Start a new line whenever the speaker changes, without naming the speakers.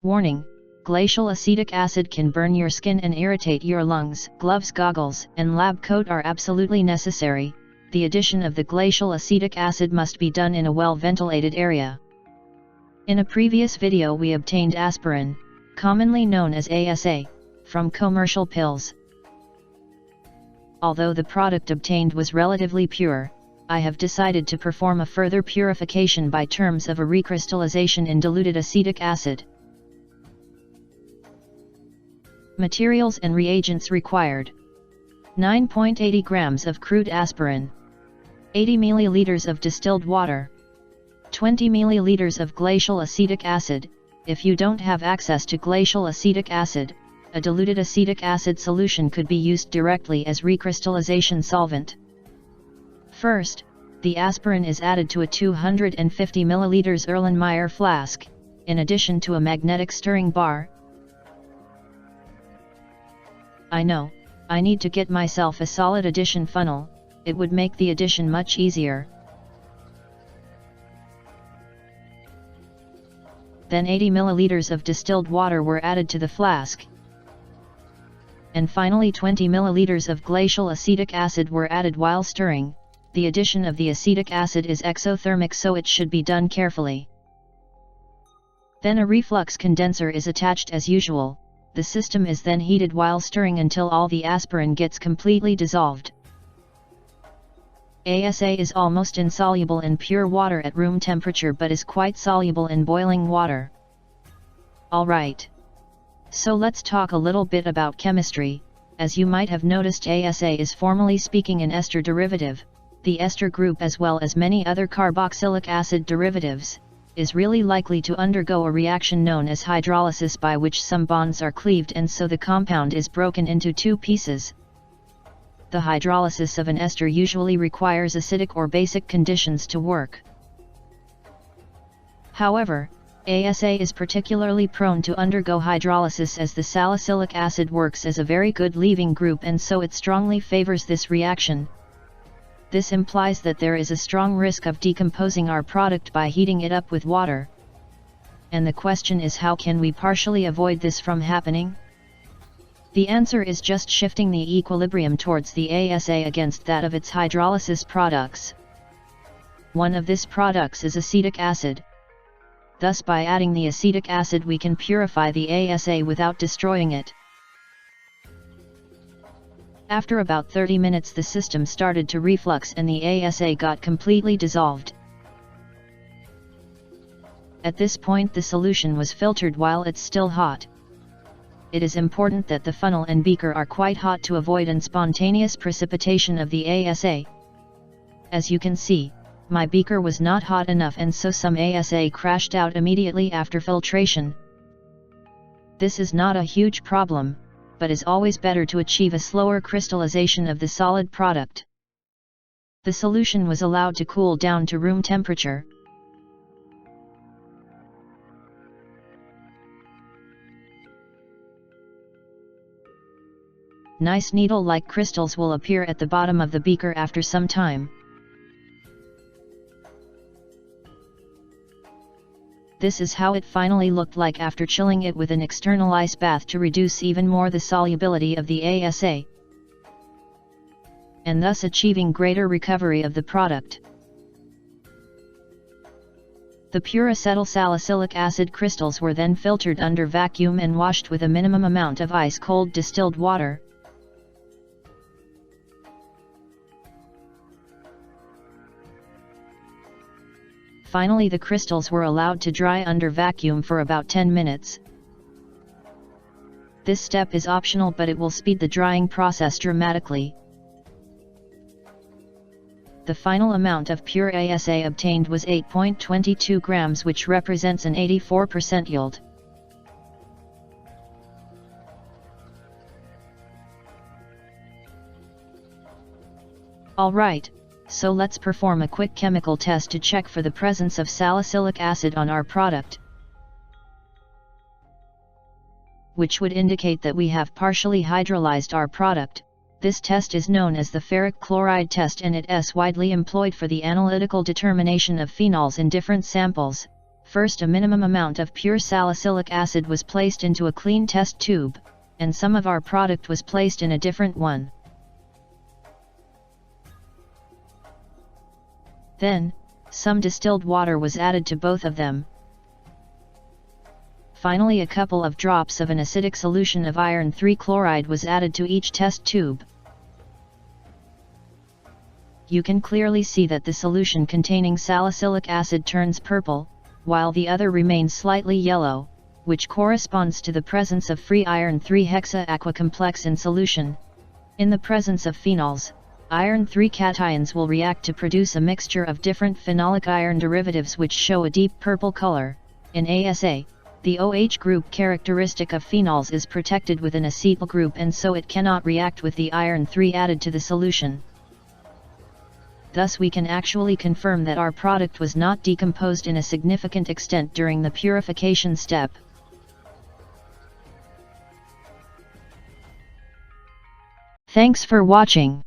Warning: glacial acetic acid can burn your skin and irritate your lungs. Gloves, goggles, and lab coat are absolutely necessary. The addition of the glacial acetic acid must be done in a well-ventilated area. In a previous video we obtained aspirin, commonly known as ASA, from commercial pills. Although the product obtained was relatively pure, I have decided to perform a further purification by terms of a recrystallization in diluted acetic acid. Materials and reagents required: 9.80 grams of crude aspirin, 80 milliliters of distilled water, 20 milliliters of glacial acetic acid. If you don't have access to glacial acetic acid, a diluted acetic acid solution could be used directly as recrystallization solvent. First, the aspirin is added to a 250 milliliters Erlenmeyer flask, in addition to a magnetic stirring bar. I know, I need to get myself a solid addition funnel. It would make the addition much easier. Then 80 milliliters of distilled water were added to the flask. And finally 20 milliliters of glacial acetic acid were added while stirring. The addition of the acetic acid is exothermic, so it should be done carefully. Then a reflux condenser is attached as usual. The system is then heated while stirring until all the aspirin gets completely dissolved. ASA is almost insoluble in pure water at room temperature but is quite soluble in boiling water. Alright. So let's talk a little bit about chemistry. As you might have noticed, ASA is formally speaking an ester derivative. The ester group, as well as many other carboxylic acid derivatives, is really likely to undergo a reaction known as hydrolysis, by which some bonds are cleaved and so the compound is broken into two pieces. The hydrolysis of an ester usually requires acidic or basic conditions to work. However, ASA is particularly prone to undergo hydrolysis as the salicylic acid works as a very good leaving group, and so it strongly favors this reaction. This implies that there is a strong risk of decomposing our product by heating it up with water. And the question is, how can we partially avoid this from happening? The answer is just shifting the equilibrium towards the ASA against that of its hydrolysis products. One of these products is acetic acid. Thus, by adding the acetic acid we can purify the ASA without destroying it. After about 30 minutes the system started to reflux and the ASA got completely dissolved. At this point the solution was filtered while it's still hot. It is important that the funnel and beaker are quite hot to avoid an spontaneous precipitation of the ASA. As you can see, my beaker was not hot enough and so some ASA crashed out immediately after filtration. This is not a huge problem, but is always better to achieve a slower crystallization of the solid product. The solution was allowed to cool down to room temperature. Nice needle-like crystals will appear at the bottom of the beaker after some time. This is how it finally looked like after chilling it with an external ice bath to reduce even more the solubility of the ASA, and thus achieving greater recovery of the product. The pure acetyl-salicylic acid crystals were then filtered under vacuum and washed with a minimum amount of ice-cold distilled water. Finally, the crystals were allowed to dry under vacuum for about 10 minutes. This step is optional, but it will speed the drying process dramatically. The final amount of pure ASA obtained was 8.22 grams, which represents an 84% yield. Alright. So let's perform a quick chemical test to check for the presence of salicylic acid on our product, which would indicate that we have partially hydrolyzed our product. This test is known as the ferric chloride test and it is widely employed for the analytical determination of phenols in different samples. First, a minimum amount of pure salicylic acid was placed into a clean test tube, and some of our product was placed in a different one. Then, some distilled water was added to both of them. Finally, a couple of drops of an acidic solution of iron 3 chloride was added to each test tube. You can clearly see that the solution containing salicylic acid turns purple, while the other remains slightly yellow, which corresponds to the presence of free iron 3 hexa aqua complex in solution. In the presence of phenols, iron 3 cations will react to produce a mixture of different phenolic iron derivatives which show a deep purple color. In ASA, the OH group characteristic of phenols is protected with an acetyl group, and so it cannot react with the iron 3 added to the solution. Thus we can actually confirm that our product was not decomposed in a significant extent during the purification step. Thanks for watching.